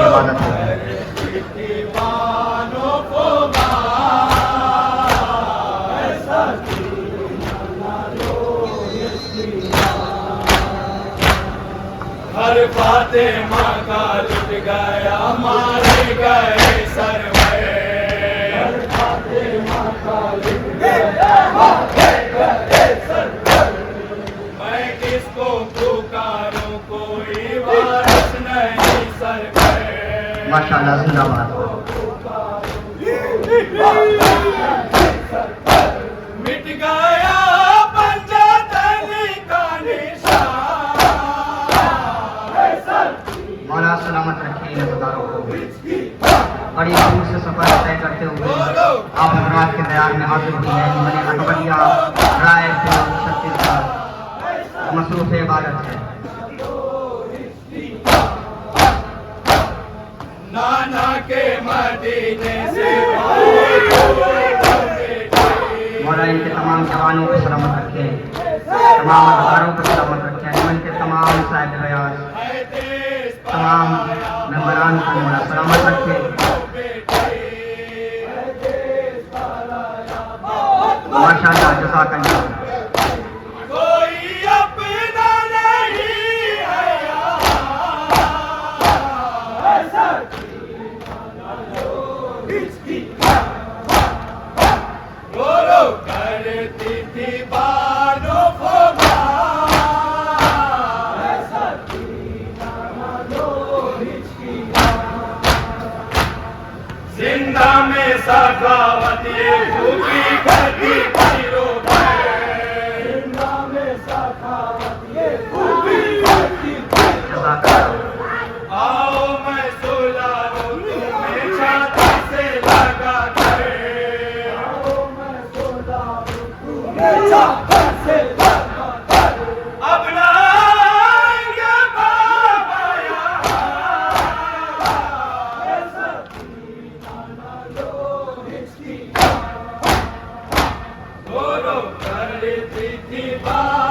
इबादत है। हर फातिमा का लुट गया मारे गए सरवर। हर फातिमा का लुट गया मारे गए सरवर। मैं किसको पुकारूं कोई वारिस नहीं सरवर। माशाअल्लाह जिंदाबाद। मिट गया पंजातन का निशान। मौला सलामत रखे इन हजारों को। बड़ी दूर से सफर तय करते हुए आप हजरात के दयार में हाजिर हुई है। मैंने अकबरिया राय छत्तीसगढ़ मसरूफ इबादत है। नाना के मदीने से मौला इनके तमाम जवानों को सलामत रखे, तमाम हजारों को सलामत रखे। इनके तमाम साहिब हयात, तमाम मेहमान को मौला सलामत रखे। माशाअल्लाह जज़ाकल्लाह। करती थी बानो फोगा जिंदा में सखावत ये भूखी करती पीरो जिंदा में सखावत ये भूखी करती। आओ मैं सुलाऊं तुम्हें छाती से लगा कर। आओ मैं सुलाऊं तुम्हें छाती से लगा कर। अब लाएंगे बाबा यहाँ करती थी बात।